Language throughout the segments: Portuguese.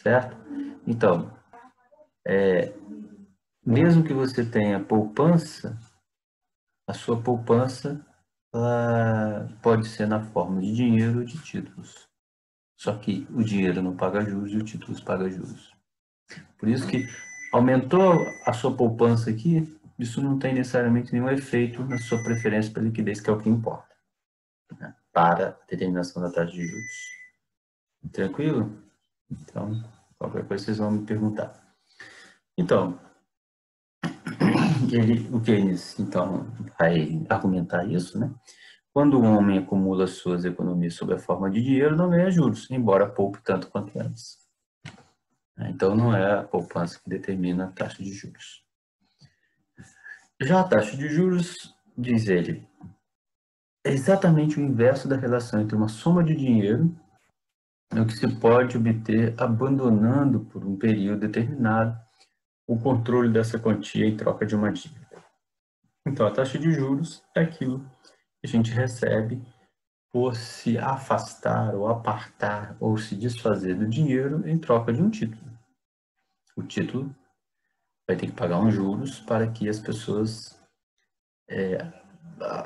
certo? Então, mesmo que você tenha poupança, a sua poupança ela pode ser na forma de dinheiro ou de títulos. Só que o dinheiro não paga juros e o títulos paga juros. Por isso que aumentou a sua poupança aqui, isso não tem necessariamente nenhum efeito na sua preferência pela liquidez, que é o que importa, né? Para a determinação da taxa de juros. Tranquilo? Então, qualquer coisa vocês vão me perguntar. Então, o Keynes, então, vai argumentar isso, né? Quando o homem acumula suas economias sob a forma de dinheiro, não ganha juros, embora poupe tanto quanto antes. Então, não é a poupança que determina a taxa de juros. Já a taxa de juros, diz ele, é exatamente o inverso da relação entre uma soma de dinheiro e o que se pode obter abandonando por um período determinado o controle dessa quantia em troca de uma dívida. Então, a taxa de juros é aquilo que a gente recebe por se afastar ou apartar ou se desfazer do dinheiro em troca de um título. O título vai ter que pagar uns juros para que as pessoas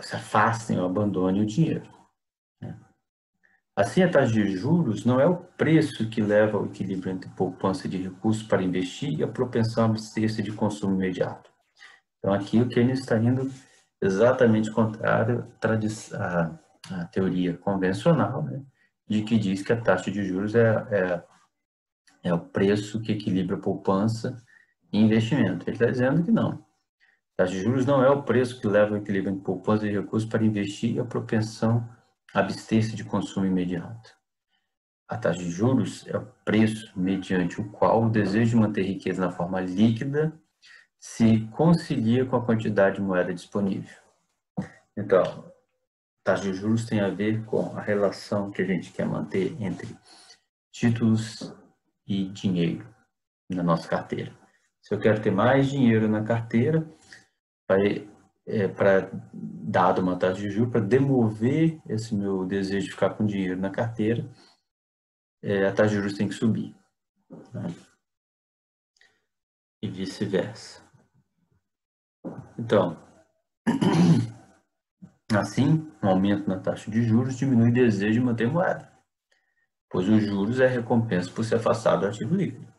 se afastem ou abandonem o dinheiro. Assim, a taxa de juros não é o preço que leva ao equilíbrio entre poupança de recursos para investir e a propensão a abster-se de consumo imediato. Então, aqui o Keynes está indo exatamente contrário à teoria convencional, né, de que diz que a taxa de juros é o preço que equilibra poupança e investimento. Ele está dizendo que não. A taxa de juros não é o preço que leva ao equilíbrio entre poupança e recursos para investir e a propensão a abster-se de consumo imediato. A taxa de juros é o preço mediante o qual o desejo de manter riqueza na forma líquida se concilia com a quantidade de moeda disponível. Então, a taxa de juros tem a ver com a relação que a gente quer manter entre títulos e dinheiro na nossa carteira. Se eu quero ter mais dinheiro na carteira, para dado uma taxa de juros, para demover esse meu desejo de ficar com dinheiro na carteira, a taxa de juros tem que subir, né? E vice-versa. Então, assim, um aumento na taxa de juros diminui o desejo de manter moeda, pois os juros é recompensa por se afastar do ativo líquido.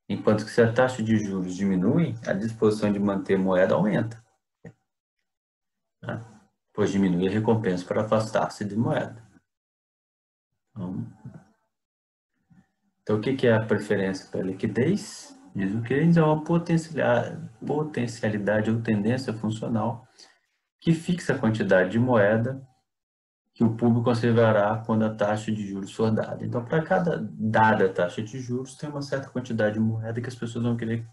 Enquanto que se a taxa de juros diminui, a disposição de manter moeda aumenta, né? Pois diminui a recompensa para afastar-se de moeda. Então, o que é a preferência pela liquidez? Diz o Keynes, é uma potencialidade ou tendência funcional que fixa a quantidade de moeda que o público conservará quando a taxa de juros for dada. Então, para cada dada taxa de juros, tem uma certa quantidade de moeda que as pessoas vão querer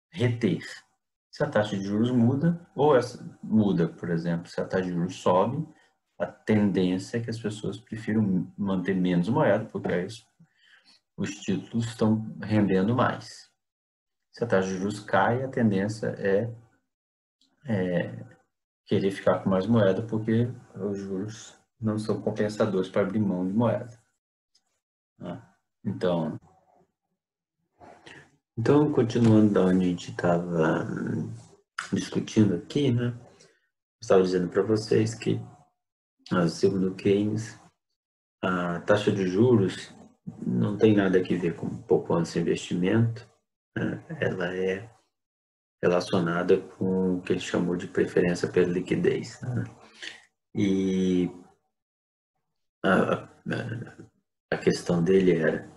reter. Se a taxa de juros muda, muda, por exemplo, se a taxa de juros sobe, a tendência é que as pessoas prefiram manter menos moeda, porque aí os títulos estão rendendo mais. Se a taxa de juros cai, a tendência é querer ficar com mais moeda, porque os juros não são compensadores para abrir mão de moeda. Então, continuando da onde a gente estava discutindo aqui, né? Eu estava dizendo para vocês que, segundo Keynes, a taxa de juros não tem nada a ver com poupança e investimento, né? Ela é relacionada com o que ele chamou de preferência pela liquidez, né? E a questão dele era,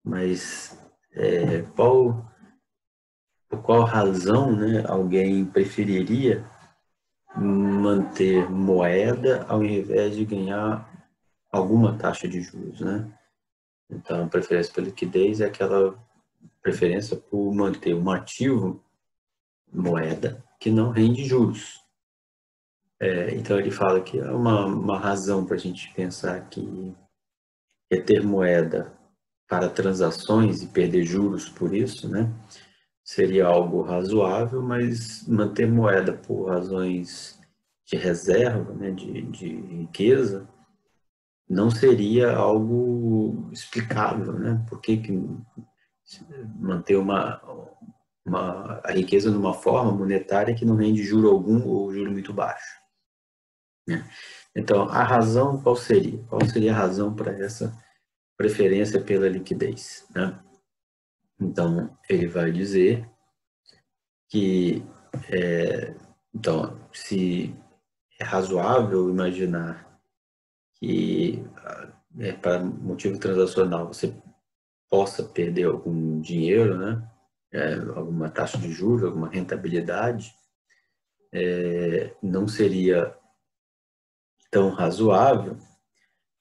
mas por qual razão, né, alguém preferiria manter moeda ao invés de ganhar alguma taxa de juros, né? Então, a preferência pela liquidez é aquela preferência por manter um ativo, moeda, que não rende juros. Então, ele fala que é uma razão para a gente pensar que ter moeda para transações e perder juros por isso, né? Seria algo razoável, mas manter moeda por razões de reserva, né, de riqueza, não seria algo explicável, né? Por que manter a riqueza numa forma monetária que não rende juro algum ou juro muito baixo, né? Então, a razão qual seria? Qual seria a razão para essa preferência pela liquidez, né? Então, ele vai dizer que, então, se é razoável imaginar que, para motivo transacional, você possa perder algum dinheiro, né? Alguma taxa de juros, alguma rentabilidade, não seria tão razoável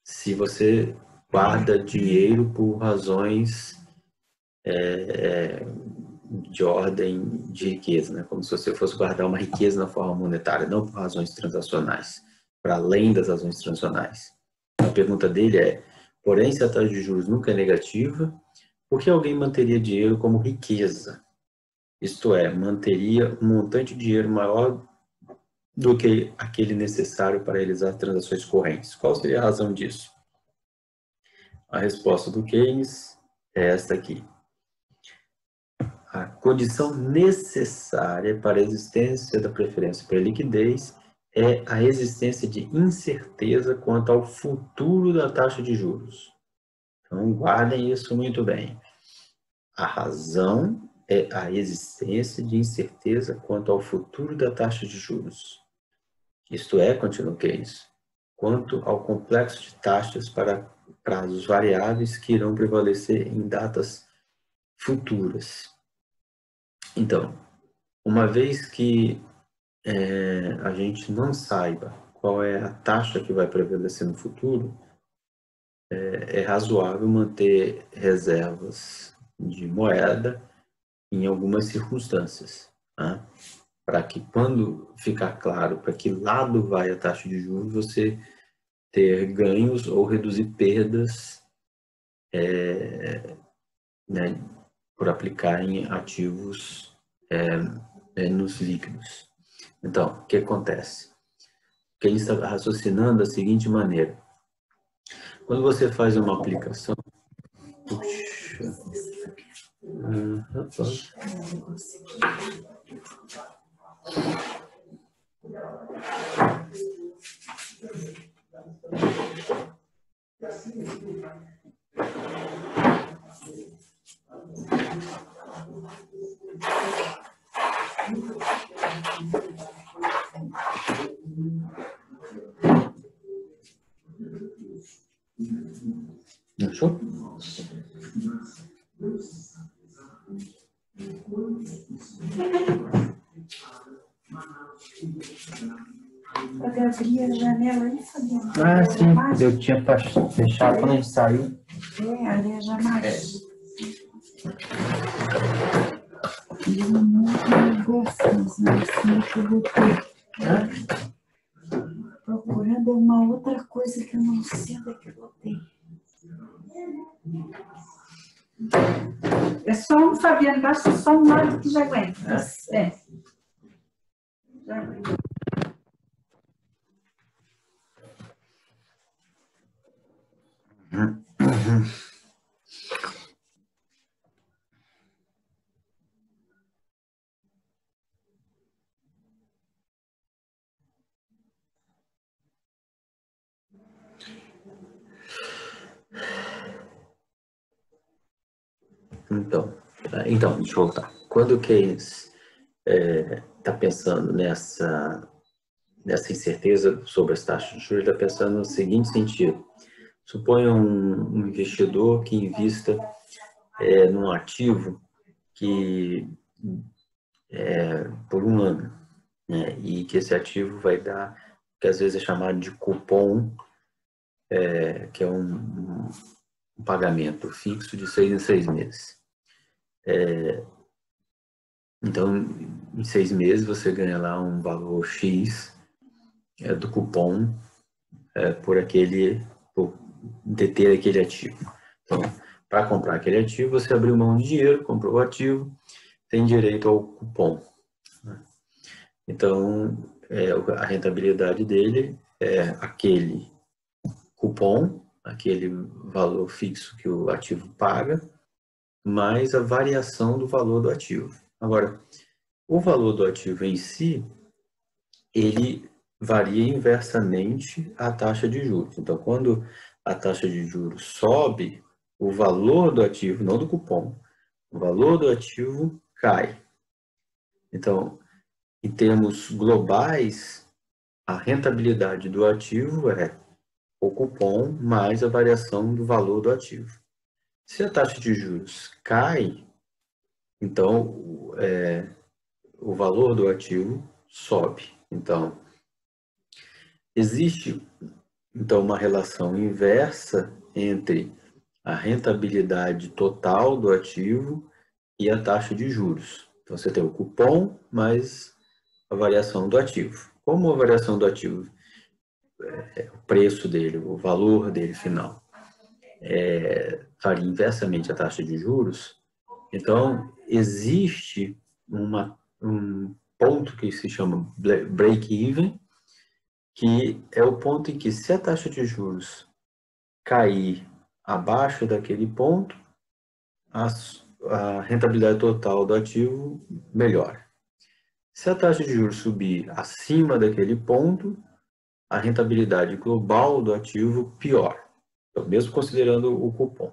se você guarda dinheiro por razões de ordem de riqueza, né? Como se você fosse guardar uma riqueza na forma monetária, não por razões transacionais, para além das razões transacionais. A pergunta dele é, porém, se a taxa de juros nunca é negativa, por que alguém manteria dinheiro como riqueza? Isto é, manteria um montante de dinheiro maior do que aquele necessário para realizar transações correntes. Qual seria a razão disso? A resposta do Keynes é esta aqui. A condição necessária para a existência da preferência pela liquidez é a existência de incerteza quanto ao futuro da taxa de juros. Então, guardem isso muito bem. A razão é a existência de incerteza quanto ao futuro da taxa de juros. Isto é, continua Keynes, quanto ao complexo de taxas para prazos variáveis que irão prevalecer em datas futuras. Então, uma vez que a gente não saiba qual é a taxa que vai prevalecer no futuro, é razoável manter reservas de moeda em algumas circunstâncias, tá? Para que quando ficar claro para que lado vai a taxa de juros, você ter ganhos ou reduzir perdas, né, por aplicar em ativos nos líquidos. Então, o que acontece? Que ele está raciocinando da seguinte maneira. Quando você faz uma aplicação... Puxa. Achou? Eu abri a janela e sabia. Ah, sim, eu tinha fechado quando a gente saiu. Ali é jamais. Eu não gosto, mas assim que eu vou ter. Procurando uma outra coisa que eu não sei onde é que eu botei. É só um, Fabiano, basta só um lado que já aguenta. Já aguenta. Então, deixa eu voltar. Quando o Keynes está pensando nessa incerteza sobre as taxas de juros, ele está pensando no seguinte sentido. Suponha um investidor que invista num ativo que por um ano, né, e que esse ativo vai dar, que às vezes é chamado de cupom, que é um pagamento fixo de 6 em 6 meses. Então, em 6 meses você ganha lá um valor X do cupom por deter aquele ativo. Então, para comprar aquele ativo, você abriu mão de dinheiro, comprou o ativo, tem direito ao cupom. Então, a rentabilidade dele é aquele cupom, aquele valor fixo que o ativo paga, mais a variação do valor do ativo. Agora, o valor do ativo em si, ele varia inversamente à taxa de juros. Então, quando a taxa de juros sobe, o valor do ativo, não do cupom, o valor do ativo cai. Então, em termos globais, a rentabilidade do ativo é o cupom mais a variação do valor do ativo. Se a taxa de juros cai, então o valor do ativo sobe. Então, existe uma relação inversa entre a rentabilidade total do ativo e a taxa de juros. Então, você tem o cupom mais a variação do ativo. Como a variação do ativo, o preço dele, o valor dele final, varia inversamente a taxa de juros, então existe um ponto que se chama break-even, que é o ponto em que, se a taxa de juros cair abaixo daquele ponto, a rentabilidade total do ativo melhora. Se a taxa de juros subir acima daquele ponto, a rentabilidade global do ativo piora, então, mesmo considerando o cupom.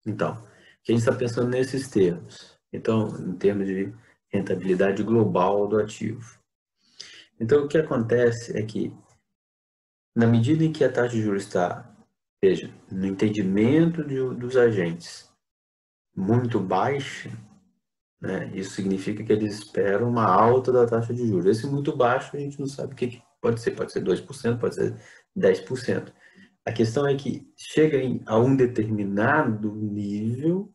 Então, a gente está pensando nesses termos. Então, em termos de rentabilidade global do ativo. Então, o que acontece é que, na medida em que a taxa de juros está, veja, no entendimento dos agentes, muito baixa, né, isso significa que eles esperam uma alta da taxa de juros. Esse muito baixo, a gente não sabe o que pode ser 2%, pode ser 10%. A questão é que chega a um determinado nível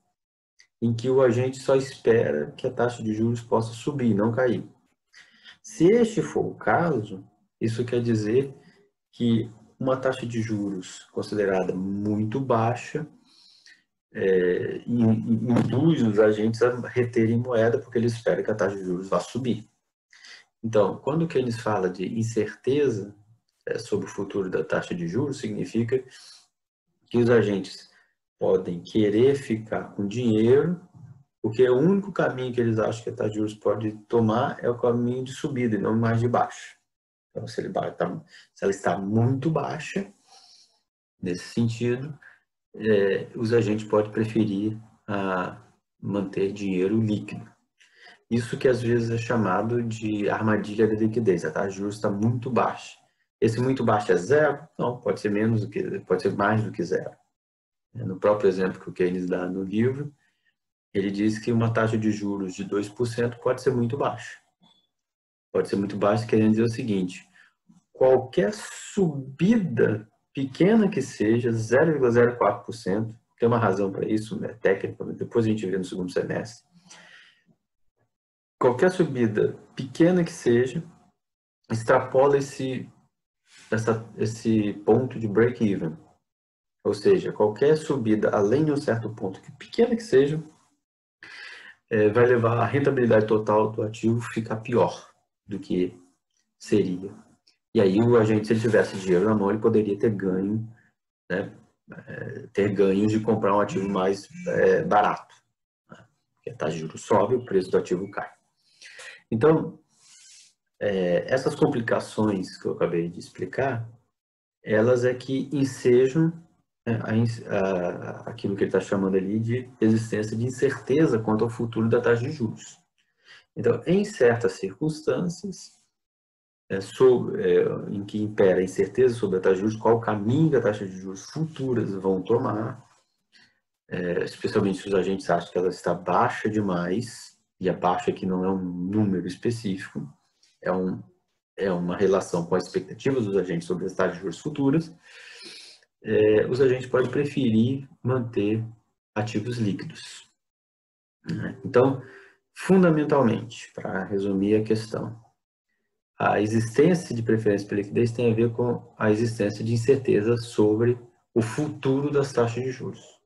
em que o agente só espera que a taxa de juros possa subir, não cair. Se este for o caso, isso quer dizer que uma taxa de juros considerada muito baixa induz os agentes a reterem moeda, porque eles esperam que a taxa de juros vá subir. Então, quando o Keynes fala de incerteza sobre o futuro da taxa de juros, significa que os agentes podem querer ficar com dinheiro, porque o único caminho que eles acham que a taxa de juros pode tomar é o caminho de subida e não mais de baixo. Então, se ela está muito baixa, nesse sentido, os agentes podem preferir manter dinheiro líquido. Isso que às vezes é chamado de armadilha da liquidez. A taxa de juros está muito baixa. Esse muito baixo é zero? Não, pode ser pode ser mais do que zero. No próprio exemplo que o Keynes dá no livro, ele diz que uma taxa de juros de 2% pode ser muito baixa. Pode ser muito baixa, querendo dizer o seguinte: qualquer subida, pequena que seja, 0,04%, tem uma razão para isso, né, técnica, depois a gente vê no segundo semestre. Qualquer subida, pequena que seja, extrapola esse ponto de break-even. Ou seja, qualquer subida além de um certo ponto, que pequena que seja, vai levar a rentabilidade total do ativo a ficar pior do que seria. E aí o agente, se ele tivesse dinheiro na mão, ele poderia ter ganho, né, ter ganhos de comprar um ativo mais barato. Né? Porque a taxa de juros sobe, o preço do ativo cai. Então, essas complicações que eu acabei de explicar, elas é que ensejam aquilo que ele está chamando ali de existência de incerteza quanto ao futuro da taxa de juros. Então, em certas circunstâncias, em que impera a incerteza sobre a taxa de juros, qual o caminho que a taxa de juros futuras vão tomar, especialmente se os agentes acham que ela está baixa demais, e a baixa aqui não é um número específico, é uma relação com as expectativas dos agentes sobre as taxas de juros futuras, os agentes podem preferir manter ativos líquidos. Então, fundamentalmente, para resumir a questão, a existência de preferência pela liquidez tem a ver com a existência de incerteza sobre o futuro das taxas de juros.